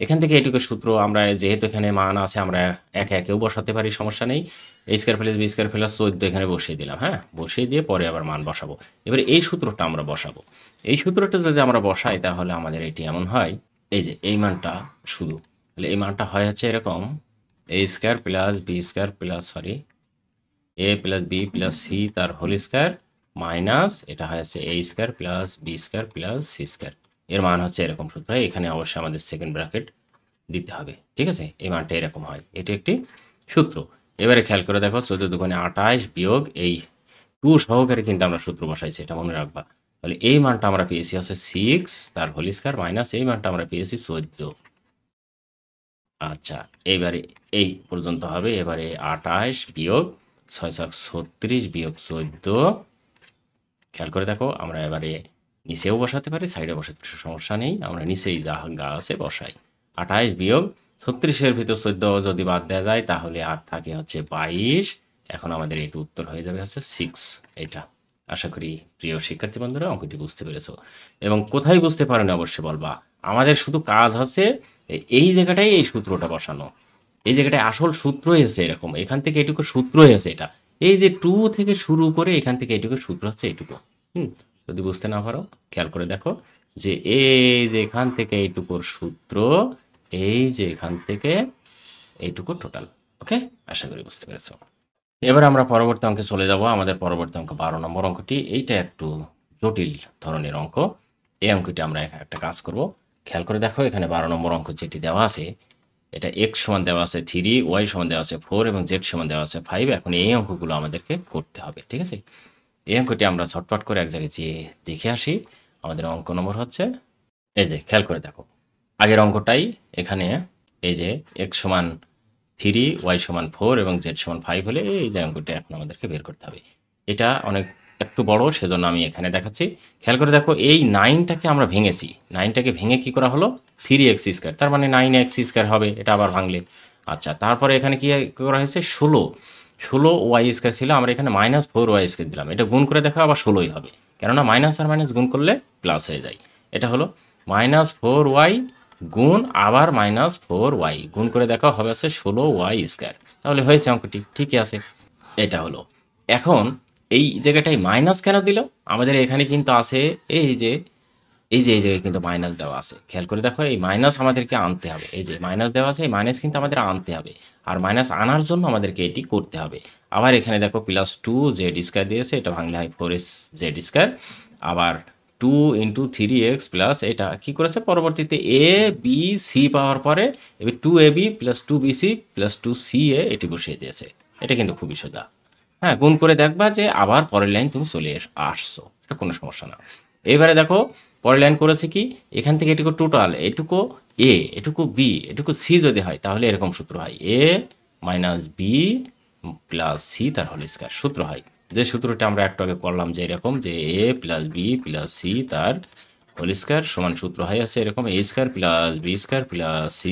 এখান থেকে এটুকু সূত্র আমরা, যেহেতু এখানে মান আছে, আমরা একে একেও বসাতে পারি, সমস্যা নেই। A square plus B square plus 14 এখানে বসিয়ে দিলাম। হ্যাঁ, বসিয়ে দিয়ে পরে আবার মান বসাবো। এবারে এই সূত্রটা আমরা বসাবো। এই সূত্রটা যদি আমরা বসাই, তাহলে আমাদের এটি এমন হয়, এই যে এই মানটা শুধু, তাহলে এই মানটা হয় হচ্ছে এরকম, A square plus B square plus A plus B plus C তার হোল স্কয়ার মাইনাস এটা হয়েছে A square plus B square plus C square. এর মান হচ্ছে এরকম সূত্র। এখানে অবশ্যই আমাদের সেকেন্ড ব্র্যাকেট দিতে হবে, ঠিক আছে? এই মানটা এরকম হয়, এটি একটি সূত্র। এবারে খেয়াল করে দেখো, 14 দুগুণে 28 বিয়োগ এই 2 সহকারে কিন্তু আমরা সূত্র বসাইছি, এটা মনে রাখবা। তাহলে এই মানটা আমরা পেয়েছি হচ্ছে 6 তার হোল স্কয়ার মাইনাস এই মানটা আমরা পেয়েছি 14। আচ্ছা, এবারে এই পর্যন্ত হবে। এবারে 28 বিয়োগ 6 36 বিয়োগ 14। খেয়াল করে দেখো, আমরা এবারে নিচেও বসাতে পারি, সাইডে বসাতে সমস্যা নেই, আমরা নিচেই যা গা আছে বসাই। 28 বিয়োগ 36-এর ভিতর 14 যদি বাদ দেওয়া যায়, তাহলে আর থাকে হচ্ছে 22। এখন আমাদের এটি উত্তর হয়ে যাবে হচ্ছে 6। এটা আশা করি প্রিয় শিক্ষার্থী বন্ধুরা অঙ্কটি বুঝতে পেরেছো, এবং কোথায় বুঝতে পারেন অবশ্যই বলবা। আমাদের শুধু কাজ হচ্ছে এই জায়গাটাই এই সূত্রটা বসানো। এই জায়গাটায় আসল সূত্র এসেছে এরকম, এখান থেকে এটুকু সূত্র এসেছে। এটা এই যে 2 থেকে শুরু করে এখান থেকে এটুকু সূত্র হচ্ছে এইটুকু। যদি বুঝতে না পারো, খেয়াল করে দেখো, যে এই যে এখান থেকে এইটুকুর সূত্র, এই যে এখান থেকে এইটুকু টোটাল। ওকে, আশা করি বুঝতে পেরেছো। এবার আমরা পরবর্তী অঙ্কে চলে যাব। আমাদের পরবর্তী অঙ্ক 12 নম্বর অঙ্কটি। এইটা একটু জটিল ধরনের অঙ্ক। এই অঙ্কটি আমরা একটা কাজ করব। খেয়াল করে দেখো, এখানে 12 নম্বর অঙ্ক যেটি দেওয়া আছে, এটা x সমান দেওয়া আছে 3, y সমান দেওয়া আছে 4 এবং z সমান দেওয়া আছে 5। এখন এই অঙ্কগুলো আমাদেরকে করতে হবে, ঠিক আছে? এই অঙ্কটি আমরা ঝটপট করে এক জায়গায় যেয়ে দেখে আসি। আমাদের অঙ্ক নম্বর হচ্ছে, এই যে খেয়াল করে দেখো, আগের অঙ্কটাই এখানে, এই যে x সমান 3, y সমান 4 এবং z সমান 5 হলে এই যে অঙ্কটা এখন আমাদেরকে বের করতে হবে। এটা অনেক একটু বড়, সেজন্য আমি এখানে দেখাচ্ছি। খেয়াল করে দেখো, এই 9টাকে আমরা ভেঙেছি। 9টাকে ভেঙে কি করা হলো? 3x স্কয়ার, তার মানে 9x স্কয়ার হবে এটা আবার ভাঙলে। আচ্ছা, তারপরে এখানে কি করা হয়েছে? 16y স্কয়ার ছিল, আমরা এখানে -4y স্কয়ার দিলাম। এটা গুণ করে দেখো, আবার 16ই হবে, কেননা মাইনাস আর মাইনাস গুণ করলে প্লাস হয়ে যায়। এটা হলো -4y গুণ আবার -4y গুণ করে দেখা হবে আছে 16y²। তাহলে হয়েছে অঙ্কটি, ঠিকই আছে। এটা হলো। এখন এই জায়গাটায় মাইনাস কেন দিল? আমাদের এখানে কিন্তু আছে এই যে এই জায়গায় কিন্তু মাইনাস দেওয়া আছে। খেয়াল করে দেখো, এই মাইনাস আমাদেরকে আনতে হবে। এই যে মাইনাস দেওয়া আছে, এই মাইনাস কিন্তু আমাদের আনতে হবে। আর মাইনাস আনার জন্য আমাদেরকে এটি করতে হবে। আবার এখানে দেখো +2z² দিয়েছে, এটা ভাঙলে হয় 4z²। আবার 2 × 3x প্লাস এটা কি করেছে পরবর্তীতে a b c পাওয়ার পরে এবার 2ab + 2bc + 2ca এটি বসিয়ে দিয়েছে। এটা কিন্তু খুবই সোজা। হ্যাঁ, গুণ করে দেখবা যে আবার পরের লাইন তুমি চলে আসছো, এটা কোনো সমস্যা না। এবারে দেখো পরের লাইন করেছে কি, এখান থেকে এটুকু টোটাল, এটুকু এ, এটুকু বি, এটুকু সি যদি হয় তাহলে এরকম সূত্র হয় a - b + c তার হোল স্কয়ার সূত্র হয়। যে সূত্রটা আমরা একটু আগে করলাম যে এরকম যে a + b + c তার হোল স্কয়ার সমান সূত্র হয় আছে এরকম a² + b² + c²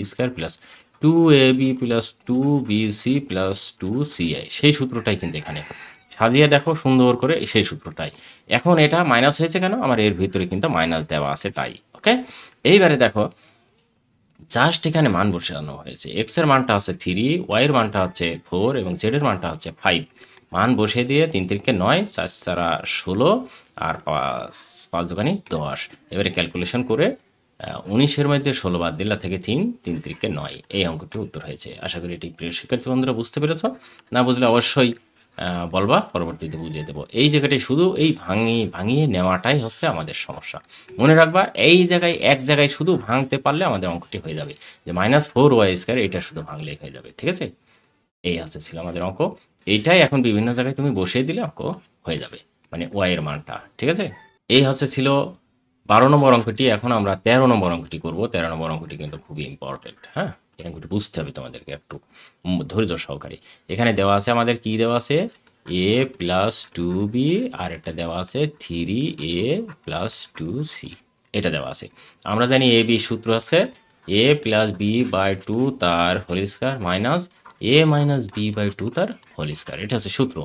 + 2ab + 2bc + 2ci। সেই সূত্রটাই কিন্তু এখানে সাজিয়ে দেখো সুন্দর করে, সেই সূত্রটাই। এখন এটা মাইনাস হয়েছে কেন? আমার এর ভিতরে কিন্তু মাইনাস দেওয়া আছে তাই। ওকে, এইবারে দেখো জাস্ট এখানে মান বসানো হয়েছে। এক্স এর মানটা হচ্ছে 3, ওয়াই এর মানটা হচ্ছে 4 এবং জেড এর মানটা হচ্ছে 5। মান বসিয়ে দিয়ে 3 × 3 = 9, 4 × 4 = 16 আর 5 × 2 = 10। এবারে ক্যালকুলেশন করে 19 এর মধ্যে 16 বাদ দিলে থেকে 3, 3 × 3 = 9। এই অঙ্কটি উত্তর হয়েছে। আশা করি এটি প্রিয় শিক্ষার্থী বন্ধুরা বুঝতে পেরেছ। না বুঝলে অবশ্যই বলবা, পরবর্তীতে বুঝিয়ে দেবো। এই জায়গাটায় শুধু এই ভাঙিয়ে নেওয়াটাই হচ্ছে আমাদের সমস্যা। মনে রাখবা এই জায়গায় এক জায়গায় শুধু ভাঙতে পারলে আমাদের অঙ্কটি হয়ে যাবে, যে -4y² এটা শুধু ভাঙলেই হয়ে যাবে। ঠিক আছে, এই ছিল আমাদের অঙ্ক। এইটাই এখন বিভিন্ন জায়গায় তুমি বসিয়ে দিলে অঙ্ক হয়ে যাবে, মানে ওয়াই এর মানটা। ঠিক আছে, এই ছিল 12 নম্বর অঙ্কটি। এখন আমরা 13 নম্বর অঙ্কটি করব। 13 নম্বর অঙ্কটি কিন্তু খুবই ইম্পর্টেন্ট। হ্যাঁ, এই অঙ্কটি বুঝতে হবে তোমাদেরকে একটু ধৈর্য সহকারে। এখানে দেওয়া আছে আমাদের কি দেওয়া আছে, a + 2b আর একটা দেওয়া আছে 3a + 2c, এটা দেওয়া আছে। আমরা জানি a b সূত্র আছে a + b/2 তার whole square minus a - b/2 তার হোল স্কয়ার, এটা হচ্ছে সূত্র।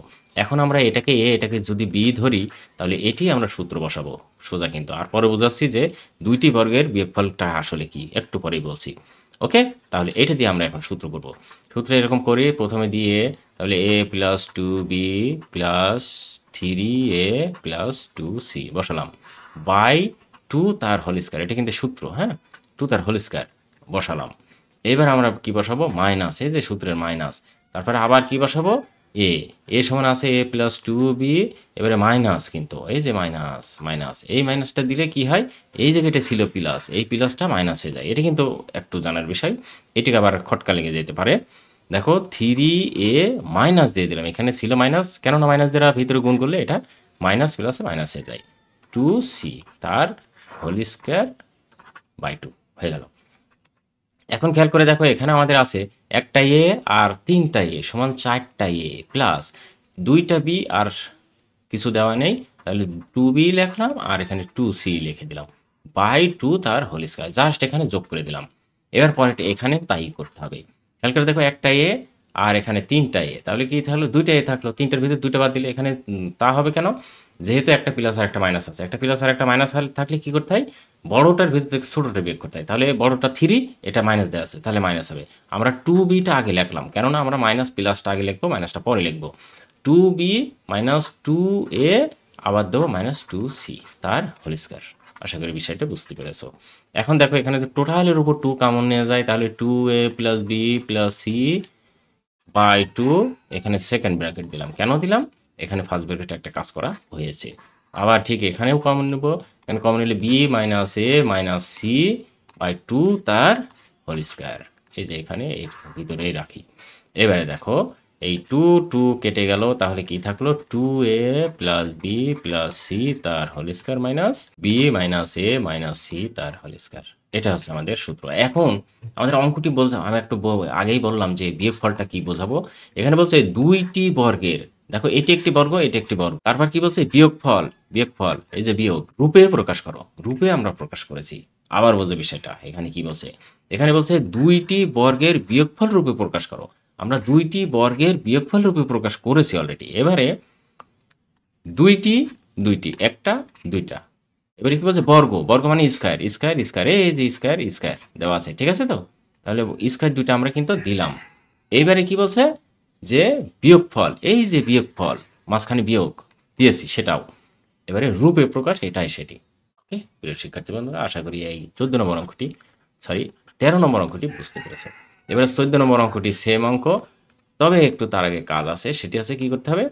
এখন আমরা এটাকে a এটাকে যদি b ধরি তাহলে এটি আমরা সূত্র বসাবো, সোজা কিন্তু। আর পরে বোঝাচ্ছি যে দুইটি বর্গের বিয়োগফলটা আসলে কি, একটু পরেই বলছি। ওকে, তাহলে এটা দিয়ে আমরা এখন সূত্র করব। সূত্র এরকম করে প্রথমে দিয়ে তাহলে a + 2b + 3a + 2c বসালাম বাই 2 তার হোল স্কয়ার, এটা কিন্তু সূত্র। হ্যাঁ, 2 তার হোল স্কয়ার বসালাম। এবার আমরা কি বসাবো, মাইনাস, এই যে সূত্রের মাইনাস। তারপরে আবার কি বসাবো, a সমান আছে a + 2b, এবারে মাইনাস, কিন্তু এই যে মাইনাস এই মাইনাসটা দিলে কি হয়, এই জায়গাটা ছিল প্লাস, এই প্লাসটা মাইনাস হয়ে যায়। এটা কিন্তু একটু জানার বিষয়, এটিকে আবার খটকা লেগে যেতে পারে। দেখো 3a মাইনাস দিয়ে দিলাম, এখানে ছিল মাইনাস, কেননা মাইনাস দ্বারা ভিতরে গুণ করলে এটা মাইনাস প্লাসে মাইনাস হয়ে যায়। 2c তার হোল স্কয়ার বাই 2 হয়ে গেল। এখন খেয়াল করে দেখো এখানে আমাদের আছে একটা এ আর 3টা এ সমান 4টা এ প্লাস 2টা বি আর কিছু দেওয়া নেই, তাহলে 2b লিখলাম আর এখানে 2c লিখে দিলাম বাই 2 তার হোল স্কয়ার, জাস্ট এখানে যোগ করে দিলাম। এবার পরেরটা এখানে তাই করতে হবে। খেয়াল করে দেখো একটা এ আর এখানে 3টা এ, তাহলে কি থাকলো, 2টা এ থাকলো, 3টার ভিতরে 2টা বাদ দিলে এখানে তা হবে কেন, যেহেতু একটা প্লাস আর একটা মাইনাস আছে, একটা প্লাস আর একটা মাইনাস থাকলে কি করতে হয়, বড়টার ভিতর থেকে ছোটোটা বিয়োগ করতে হয়। তাহলে বড়টা 3, এটা মাইনাস দেওয়া আছে, তাহলে মাইনাস হবে। আমরা 2bটা আগে লিখলাম, কেননা আমরা মাইনাস প্লাসটা আগে লিখবো, মাইনাসটা পরে লিখবো। 2b - 2a আবার দেবো -2c তার হোল স্কয়ার। আশা করি বিষয়টা বুঝতে পেরেছো। এখন দেখো এখানে যে টোটালের উপর 2 কমন নিয়ে যায়, তাহলে 2a + b + c বাই 2, এখানে সেকেন্ড ব্র্যাকেট দিলাম। কেন দিলাম, এখানে ফার্স্ট ব্র্যাকেটে একটা কাজ করা হয়েছে। আবার ঠিক এখানেও কমন নেব, এখানে কমন নিলে b - a - c বাই 2 তার হোল স্কয়ার। এই যে এখানে এই ভিতরেই রাখি। এবারে দেখো এই 2 কেটে গেল, তাহলে কি থাকলো, 2a + b + c তার whole square minus b - a - c তার হোল স্কয়ার। এটা হচ্ছে আমাদের সূত্র। এখন আমাদের অঙ্কটি বলতে আমি একটু আগেই বললাম যে বিয়োগফলটা কি বোঝাবো। এখানে বলছে দুইটি বর্গের, দেখো এটি একটি বর্গ, এটি একটি বর্গ, তারপর কি বলছে, বিয়োগফল, এই যে বিয়োগ রূপে প্রকাশ করো, রূপে আমরা প্রকাশ করেছি। আবার বোঝো বিষয়টা, এখানে কি বলছে, এখানে বলছে দুইটি বর্গের বিয়োগফল রূপে প্রকাশ করো। আমরা দুইটি বর্গের বিয়োগফল রূপে প্রকাশ করেছি অলরেডি। এবারে দুইটি, একটা, দুইটা, এবারে কি বলছে বর্গ, বর্গ মানে স্কয়ার, স্কয়ার স্কয়ার, এই যে স্কয়ার স্কয়ার দেওয়া আছে, ঠিক আছে তো? তাহলে স্কয়ার দুইটা আমরা কিন্তু দিলাম। এইবারে কি বলছে যে বিয়োগফল, এই যে বিয়োগফল মাঝখানে বিয়োগ দিয়েছি সেটাও। এবারে রূপে প্রকাশ, এটাই সেটি। ওকে প্রিয় শিক্ষার্থী বন্ধুরা, আশা করি এই 14 নম্বর অঙ্কটি, সরি 13 নম্বর অঙ্কটি বুঝতে পেরেছো। এবারে 14 নম্বর অঙ্কটি সেম অঙ্ক, তবে একটু তার আগে কাজ আছে, সেটি আছে কি করতে হবে।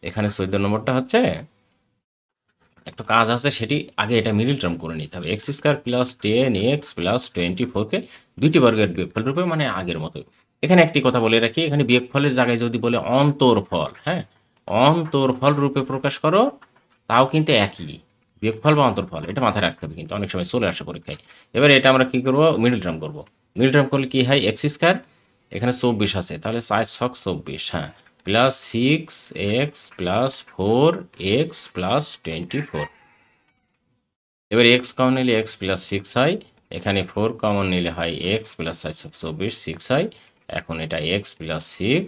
এখানে 14 নম্বরটা হচ্ছে একটা কাজ আছে, সেটি আগে এটা মিডল টার্ম করে নিতে হবে। X square plus 10x plus 24কে দুইটি বর্গের বিয়োগফল রূপে, মানে আগের মতোই। এখানে একটি কথা বলে রাখি, এখানে বিয়োগফলের জায়গায় যদি বলে অন্তরফল, হ্যাঁ অন্তরফল রূপে প্রকাশ করো, তাও কিন্তু একই, বিয়োগফল বা অন্তরফল, এটা মাথায় রাখতে হবে, কিন্তু অনেক সময় চলে আসে পরীক্ষায়। এবার এটা আমরা কি করব, মিডল টার্ম করব। মিডল টার্ম করলে কি হয়, এক্স স্কোয়ার এখানে 24 আছে, তাহলে 4 ছক 24, হ্যাঁ plus 6x plus 4x plus 24। এবার এক্স কমন নিলে এক্স প্লাস 6 হয়, এখানে 4 কমন নিলে হয় এক্স প্লাস 4 ছক 24, 6 হয়। এখন এটা এক্স প্লাস 6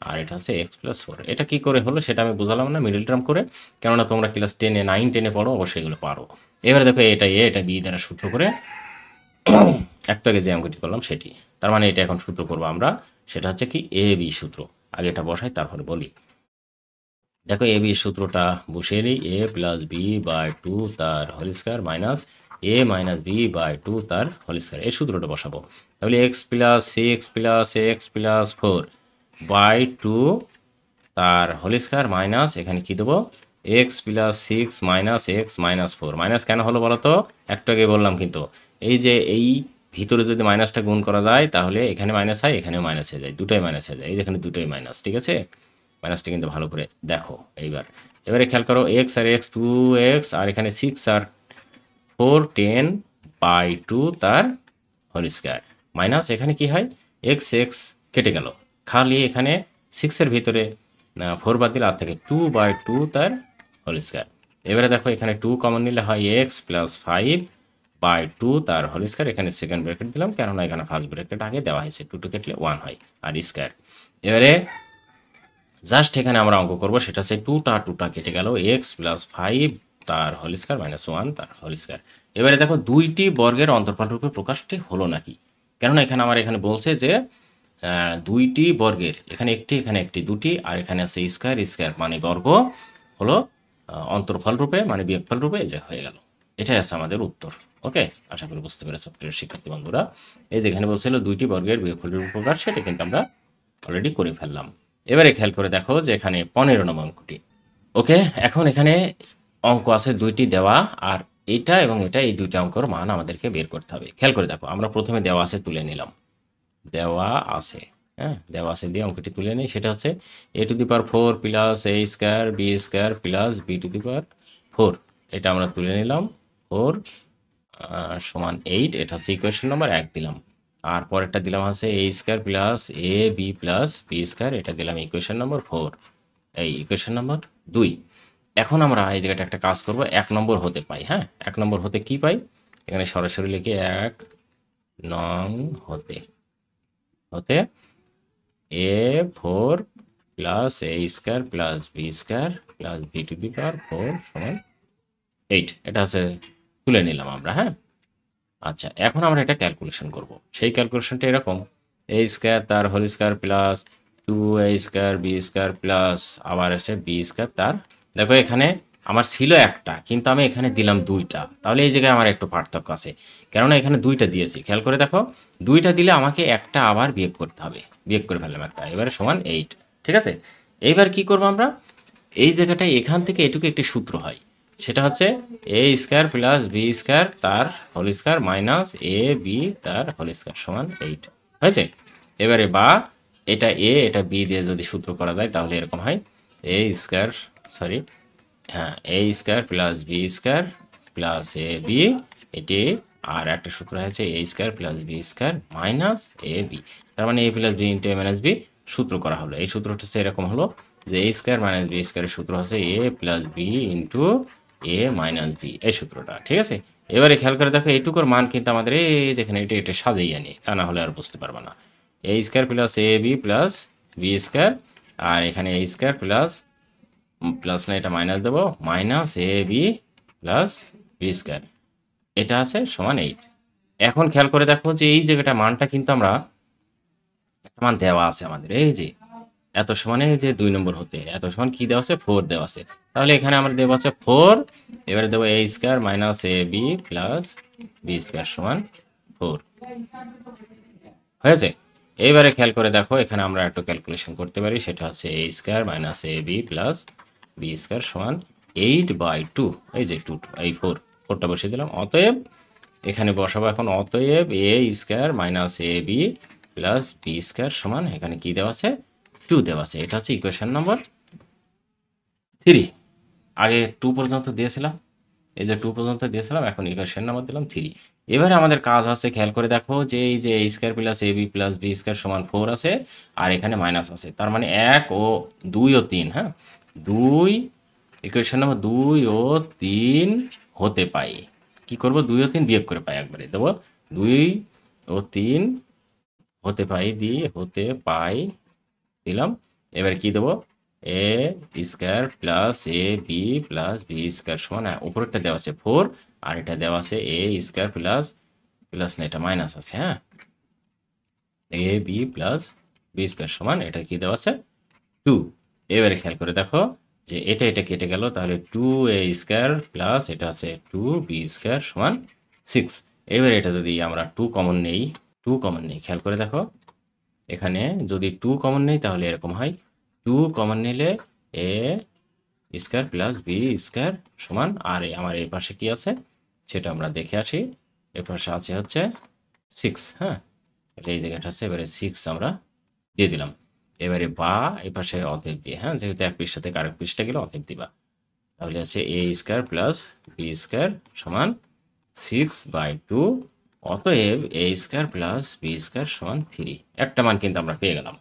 আর এটা হচ্ছে এক্স প্লাস 4। এটা কি করে হলো সেটা আমি বুঝালাম না মিডল টার্ম করে, কেননা তোমরা ক্লাস 10-এ 9-10-এ পড়ো, অবশ্যই এগুলো পারো। এবারে দেখো এটা এ এটা বি দ্বারা সূত্র করে একটু আগে যে অঙ্কটি করলাম সেটি, তার মানে এটা এখন সূত্র করবো আমরা, সেটা হচ্ছে কি এ বি সূত্র। আগে এটা বসাই তারপরে বলি। দেখো এ বি সূত্রটা বসিয়ে নিই, এ প্লাস বি বাই 2 তার whole square minus A minus B by 2 তার হোল স্কয়ার, এই সূত্রটা বসাবো। তাহলে X plus 6 plus X plus 4 by 2 তার হোল স্কয়ার মাইনাস এখানে কি দেবো, X plus 6 minus X minus 4। Minus কেন হলো বলো তো, একটু আগে বললাম কিন্তু, এই যে এই ভিতরে যদি মাইনাসটা গুণ করা যায় তাহলে এখানে মাইনাস হয়, এখানেও মাইনাস হয়ে যায়, দুটোই মাইনাস হয়ে যায়, এই যেখানে দুটোই মাইনাস, ঠিক আছে। মাইনাসটা কিন্তু ভালো করে দেখো। এবারে খেয়াল করো, এক্স আর এক্স 2x, আর এখানে 6 আর 4 10 বাই 2 তার হোল স্কয়ার মাইনাস এখানে কি হয়, এক্স এক্স কেটে গেল, খালি এখানে 6-এর ভিতরে 4 বাদ দিলে আর থেকে 2 বাই 2 তার হোল স্কয়ার। এবারে দেখো এখানে 2 কমন নিলে হয় এক্স প্লাস 5 বাই 2 তার হোল স্কয়ার, এখানে সেকেন্ড ব্র্যাকেট দিলাম কেননা এখানে ফার্স্ট ব্র্যাকেট আগে দেওয়া হয়েছে, 2 কেটলে 1 হয় আর স্কয়ার। এবারে জাস্ট এখানে আমরা অঙ্ক করবো, সেটা হচ্ছে 2টা কেটে গেল, এক্স প্লাস 5 তার হোল স্কয়ার মাইনাস 1 তার হোল স্কয়ার। এবারে দেখো দুইটি বর্গের অন্তর্ফল রূপে প্রকাশটি হলো নাকি, কেননা এখানে আমার এখানে বলছে যে দুইটি বর্গের, এখানে একটি দুটি, আর এখানে আছে স্কয়ার স্কয়ার মানে বর্গ হলো অন্তর্ফল রূপে মানে বিয়োগফল রূপে, এই যে হয়ে গেল। এটাই আছে আমাদের উত্তর। ওকে, আশা করি বুঝতে পেরেছো প্রিয় শিক্ষার্থী বন্ধুরা। এই যে এখানে বলছিল দুইটি বর্গের বিয়োগফল রূপে প্রকাশ, সেটা কিন্তু আমরা অলরেডি করে ফেললাম। এবারে খেয়াল করে দেখো যে এখানে 15 নম্বর অঙ্কটি। ওকে, এখন এখানে অঙ্ক আছে দুইটি দেওয়া, আর এটা এবং এটা, এই দুইটা অঙ্কের মান আমাদেরকে বের করতে হবে। খেয়াল করে দেখো, আমরা প্রথমে দেওয়া আছে তুলে নিলাম, দেওয়া আছে, হ্যাঁ দেওয়া আছে দিয়ে অঙ্কটি তুলে নিই, সেটা হচ্ছে a to the power 4 plus a square B square plus B to the power 4, এটা আমরা তুলে নিলাম। 4 সমান 8, এটা হচ্ছে ইকুয়েশন নাম্বার 1 দিলাম। আর পরেরটা দিলাম হচ্ছে a square plus A B plus B square, এটা দিলাম ইকুয়েশন নাম্বার 4, এই ইকুয়েশন নাম্বার 2। এখন আমরা এই জায়গাটা একটা কাজ করব, 1 নম্বর হতে পাই, হ্যাঁ 1 নম্বর হতে কি পাই, এখানে সরাসরি লিখে 1 নং হতে a4 plus a square plus B square plus B to the power 4 সমান 8, এটা হচ্ছে তুলে নিলাম আমরা, হ্যাঁ। আচ্ছা, এখন আমরা এটা ক্যালকুলেশন করব। সেই ক্যালকুলেশনটা এরকম, a স্কয়ার তার whole square plus 2a square B square plus আবার আছে বি স্কয়ার তার, দেখো এখানে আমার ছিল একটা, কিন্তু আমি এখানে দিলাম দুইটা, তাহলে এই জায়গায় আমার একটু পার্থক্য আছে, কেননা এখানে দুইটা দিয়েছি। খেয়াল করে দেখো, দুইটা দিলে আমাকে একটা আবার বিয়োগ করতে হবে, বিয়োগ করে ফেললাম একটা, এবারে সমান 8, ঠিক আছে। এইবার কি করব আমরা, এই জায়গাটায় এখান থেকে এটুকু একটি সূত্র হয়, সেটা হচ্ছে A square plus B square তার whole square minus A B তার হোল স্কয়ার সমান 8 হয়েছে। এবারে বা এটা এ এটা বি দিয়ে যদি সূত্র করা যায় তাহলে এরকম হয়, এ স্কয়ার সরি হ্যাঁ A square plus B square plus A B, এটি আর একটা সূত্র আছে A square plus B square minus A B, তার মানে A plus B into A minus B সূত্র করা হলো। এই সূত্রটা হচ্ছে এরকম হলো যে এ স্কয়ার মাইনাস বি স্কয়ারের সূত্র হচ্ছে A plus B into A minus B, এই সূত্রটা, ঠিক আছে। এবারে খেয়াল করে দেখো এইটুকুর মান কিন্তু আমাদের এই যেখানে এটা সাজিয়ে আনি, তা না হলে আর বুঝতে পারবে না। A square plus A B plus B square, আর এখানে এ স্কয়ার প্লাস প্লাস না এটা মাইনাস দেবো, minus A B plus B B square, এটা আছে সমান 8। এখন খেয়াল করে দেখো যে এই জায়গাটা মানটা কিন্তু আমরা একটা মান দেওয়া আছে আমাদের, এই যে এত সমানে যে 2 নম্বর হতে এত সমান কি দেওয়া আছে 4 দেওয়া আছে, তাহলে এখানে আমরা দেবো হচ্ছে 4, এবারে দেবো a square minus A B plus B square সমান 4 হয়েছে। এইবারে খেয়াল করে দেখো এখানে আমরা একটু ক্যালকুলেশন করতে পারি, সেটা হচ্ছে a square minus A B plus B square সমান 8/2, এই যে 2 এই 4টা বসিয়ে দিলাম, অতএব এখানে বসাবো এখন, অতএব এ square minus A B plus B square সমান এখানে কি দেওয়া আছে 2 দেওয়া আছে। এটা হচ্ছে ইকুয়েশন নম্বর 3। আগে 2 পর্যন্ত দিয়েছিলাম, এই যে 2 পর্যন্ত দিয়েছিলাম, এখন ইকুয়েশন নাম্বার দিলাম 3। এবারে আমাদের কাজ হচ্ছে খেয়াল করে দেখো যে এই যে a square plus A B plus B square সমান 4 আছে আর এখানে মাইনাস আছে, তার মানে 1 ও 2 ও 3, হ্যাঁ 2, ইকুয়েশন নাম্বার 2 ও 3 হতে পাই, কি করব 2 ও 3 বিয়োগ করে পাই, একবারে দেবো 2 ও 3 হতে পাই, হতে পাই দিলাম। এবারে কি দেবো এ square plus A B plus B square সমান, উপরেরটা দেওয়া আছে 4 আর এটা দেওয়া আছে এ স্কোয়ার প্লাস প্লাস না এটা মাইনাস আছে, হ্যাঁ এ বি প্লাস বি স্কোয়ার সমান এটা কি দেওয়া আছে 2। এবারে খেয়াল করে দেখো যে এটা কেটে গেল, তাহলে 2 a স্কোয়ার প্লাস এটা আছে 2 বি স্কোয়ার সমান 6। এবারে এটা যদি আমরা 2 কমন নেই, খেয়াল করে দেখো এখানে যদি 2 কমন নেই তাহলে এরকম হয়, 2 কমন নিলে এ স্কোয়ার প্লাস বি স্কোয়ার সমান, আর আমার এই পাশে কি আছে সেটা আমরা দেখে আসি, এ পাশে আছে হচ্ছে 6, হ্যাঁ এই জায়গাটা আছে, এবারে 6 আমরা দিয়ে দিলাম। এবারে বা এই পাশে অতএব দিয়ে, হ্যাঁ যেহেতু এক পৃষ্ঠা থেকে আরেক পৃষ্ঠা গেলে অতএব দিবা, তাহলে আছে এ স্কোয়ার প্লাস বি স্কোয়ার সমান 6/2, অতএব এ স্কোয়ার প্লাস বি স্কোয়ার সমান 3। একটা মান কিন্তু আমরা পেয়ে গেলাম।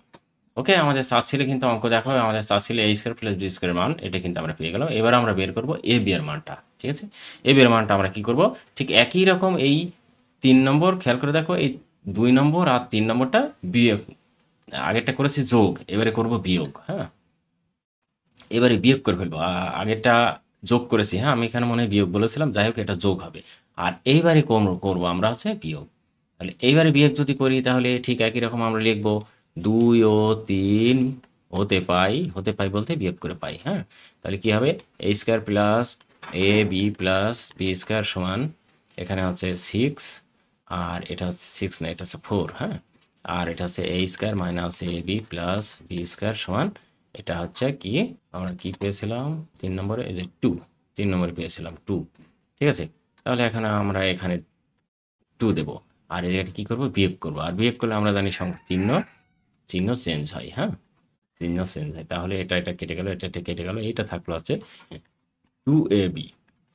ওকে, আমাদের চাচ্ছিল কিন্তু অঙ্ক দেখো, আমাদের চাচ্ছিল এ স্কোয়ার প্লাস বি স্কোয়ার মান, এটা কিন্তু আমরা পেয়ে গেলাম। এবার আমরা বের করব এ বি এর মানটা, ঠিক আছে। এ বি এর মানটা আমরা কি করব, ঠিক একই রকম এই 3 নম্বর, খেয়াল করে দেখো এই 2 নম্বর আর 3 নম্বরটা বিয়োগ, আগেরটা করেছি যোগ, এবারে করব বিয়োগ, হ্যাঁ এবারে বিয়োগ করে ফেলবো, আগেরটা যোগ করেছি, হ্যাঁ আমি এখানে মনে হয় বিয়োগ বলেছিলাম, যাই হোক এটা যোগ হবে, আর এইবারে করবো আমরা হচ্ছে বিয়োগ। তাহলে এইবারে বিয়োগ যদি করি তাহলে ঠিক একই রকম আমরা লিখব 2 ও 3 হতে পাই বলতে বিয়োগ করে পাই, হ্যাঁ তাহলে কি হবে এ square plus A B plus B square সমান এখানে হচ্ছে 6, আর এটা হচ্ছে 6 না এটা হচ্ছে 4, হ্যাঁ আর এটা হচ্ছে এ square minus A B plus B square সমান এটা হচ্ছে কি আমরা কি পেয়েছিলাম 3 নম্বরে, এই যে 2, 3 নম্বরে পেয়েছিলাম 2, ঠিক আছে। তাহলে এখানে আমরা এখানে 2 দেব, আর এটা কি করব বিয়োগ করব, আর বিয়োগ করলে আমরা জানি চিহ্ন চেঞ্জ হয়, হ্যাঁ চিহ্ন চেঞ্জ হয়, তাহলে এটা কেটে গেল, এটা কেটে গেল, এইটা থাকলো হচ্ছে 2ab,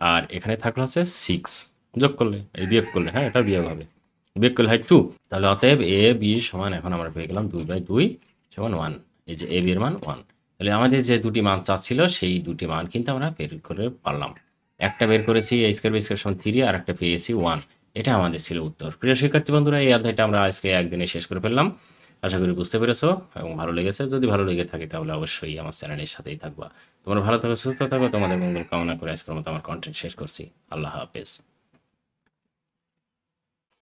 আর এখানে থাকলো হচ্ছে 6, যোগ করলে এই বিয়োগ করলে, হ্যাঁ এটা বিয়োগ হবে, বিয়োগ করলে হয় 2, তাহলে অতএব এ বি সমান এখন আমরা পেয়ে গেলাম 2/2 সমান 1, এই যে এ বি এর মান 1। তাহলে আমাদের যে দুটি মান চাচ্ছিল সেই দুটি মান কিন্তু আমরা বের করে পারলাম, একটা বের করেছি এ স্কোয়ার বি স্কোয়ার সমান 3 আর একটা পেয়েছি 1, এটা আমাদের ছিল উত্তর। প্রিয় শিক্ষার্থী বন্ধুরা, এই অধ্যায়টা আমরা আজকে একদিনে শেষ করে ফেললাম, আশা করি বুঝতে পেরেছো এবং ভালো লেগেছে। যদি ভালো লেগে থাকে তাহলে অবশ্যই আমার চ্যানেলের সাথেই থাকবা। তোমরা ভালো থাকো, সুস্থ থাকো, তোমাদের মঙ্গল কামনা করে আজকের মতো আমার কন্টেন্ট শেষ করছি। আল্লাহ হাফেজ।